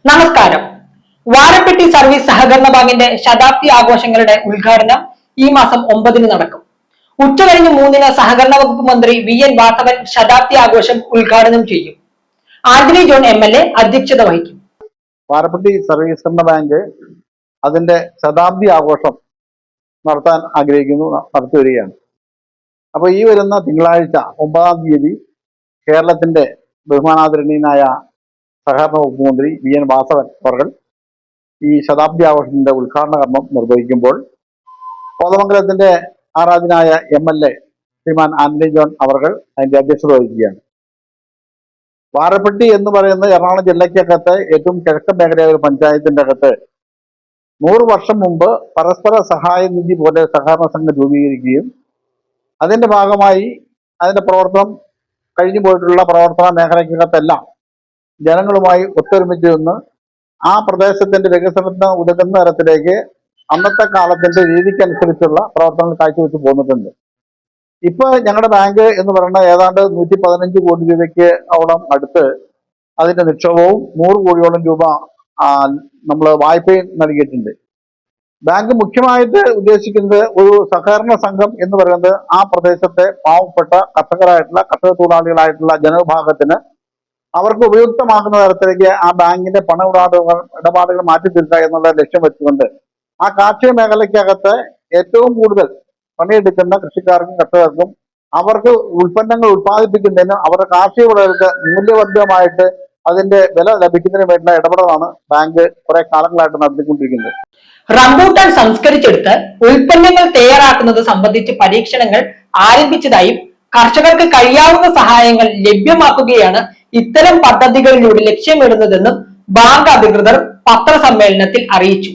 നമസ്കാരം. വാരപ്പെട്ടി സർവീസ് സഹകരണ ബാങ്കിന്റെ ശതാബ്ദി ആഘോഷങ്ങളുടെ ഉദ്ഘാടനം ഈ മാസം 9-ന് നടക്കും. ഉച്ചകഴിഞ്ഞ് 3-ന് സഹകരണ വകുപ്പ് മന്ത്രി VN വാസവൻ ശതാബ്ദി ആഘോഷം ഉദ്ഘാടനം ചെയ്യും. ആന്റണി ജോൺ MLA അധ്യക്ഷത വഹിക്കും. വാരപ്പെട്ടി സർവീസ് സഹകരണ ബാങ്ക് അതിന്റെ ശതാബ്ദി ആഘോഷം നടത്താൻ ആഗ്രഹിക്കുന്നു, നടത്തി വരികയാണ്. അപ്പോൾ ഈ വരുന്ന തിങ്കളാഴ്ച 9-ാം തീയതി കേരളത്തിന്റെ ബഹുമാനാദരണീയനായ സഹകരണ വകുപ്പ് മന്ത്രി VN വാസവൻ അവർ ഈ ശതാബ്ദി ആഘോഷത്തിന്റെ ഉദ്ഘാടന കർമ്മം നിർവഹിക്കുമ്പോൾ കോതമംഗലത്തിന്റെ ആരാധനായ MLA ശ്രീമാൻ ആന്റണി ജോൺ അവർ അതിന്റെ അധ്യക്ഷത വഹിക്കുകയാണ്. വാരപ്പെട്ടി എന്ന് പറയുന്നത് എറണാകുളം ജില്ലയ്ക്കകത്ത് ഏറ്റവും കിഴക്കൻ മേഖലയായ ഒരു പഞ്ചായത്തിന്റെ അകത്ത് 100 വർഷം മുമ്പ് പരസ്പര സഹായ നിധി പോലെ സഹകരണ സംഘം രൂപീകരിക്കുകയും അതിന്റെ ഭാഗമായി അതിന്റെ പ്രവർത്തനം കഴിഞ്ഞു പോയിട്ടുള്ള പ്രവർത്തന മേഖലയ്ക്കകത്തെല്ലാം ജനങ്ങളുമായി ഒത്തൊരുമിച്ച് നിന്ന് ആ പ്രദേശത്തിന്റെ വികസനത്തിന് ഉതകുന്ന തരത്തിലേക്ക് അന്നത്തെ കാലത്തിന്റെ രീതിക്കനുസരിച്ചുള്ള പ്രവർത്തനങ്ങൾ കാഴ്ചവെച്ച് പോന്നിട്ടുണ്ട്. ഇപ്പൊ ഞങ്ങളുടെ ബാങ്ക് എന്ന് പറയുന്നത് ഏതാണ്ട് 115 കോടി രൂപയ്ക്ക് ഓളം അടുത്ത് അതിന്റെ നിക്ഷേപവും 100 കോടിയോളം രൂപ നമ്മൾ വായ്പയും നൽകിയിട്ടുണ്ട്. ബാങ്ക് മുഖ്യമായിട്ട് ഉദ്ദേശിക്കുന്നത് ഒരു സഹകരണ സംഘം എന്ന് പറയുന്നത് ആ പ്രദേശത്തെ പാവപ്പെട്ട കർഷക തൊഴിലാളികളായിട്ടുള്ള ജനവിഭാഗത്തിന് അവർക്ക് ഉപയുക്തമാക്കുന്ന തരത്തിലേക്ക് ആ ബാങ്കിന്റെ പണ ഇടപാടുകൾ മാറ്റി തീർക്കുക എന്നുള്ള ലക്ഷ്യം വെച്ചുകൊണ്ട് ആ കാർഷിക മേഖലയ്ക്കകത്ത് ഏറ്റവും കൂടുതൽ പണിയെടുക്കുന്ന കൃഷിക്കാർക്കും കർഷകർക്കും അവർക്ക് ഉൽപ്പന്നങ്ങൾ ഉൽപ്പാദിപ്പിക്കുന്നതിനും അവരുടെ കാർഷിക വിളകൾക്ക് മൂല്യവർദ്ധിതമായിട്ട് അതിന്റെ വില ലഭിക്കുന്നതിന് വേണ്ടിയുള്ള ഇടപെടലാണ് ബാങ്ക് കുറെ കാലങ്ങളായിട്ട് നടത്തിക്കൊണ്ടിരിക്കുന്നത്. റംബൂട്ടാൻ സംസ്കരിച്ചെടുത്ത് ഉൽപ്പന്നങ്ങൾ തയ്യാറാക്കുന്നത് സംബന്ധിച്ച് പരീക്ഷണങ്ങൾ ആരംഭിച്ചതായും കർഷകർക്ക് കഴിയാവുന്ന സഹായങ്ങൾ ലഭ്യമാക്കുകയാണ് ഇത്തരം പദ്ധതികളിലൂടെ ലക്ഷ്യമിടുന്നതെന്നും ബാങ്ക് അധികൃതർ പത്രസമ്മേളനത്തിൽ അറിയിച്ചു.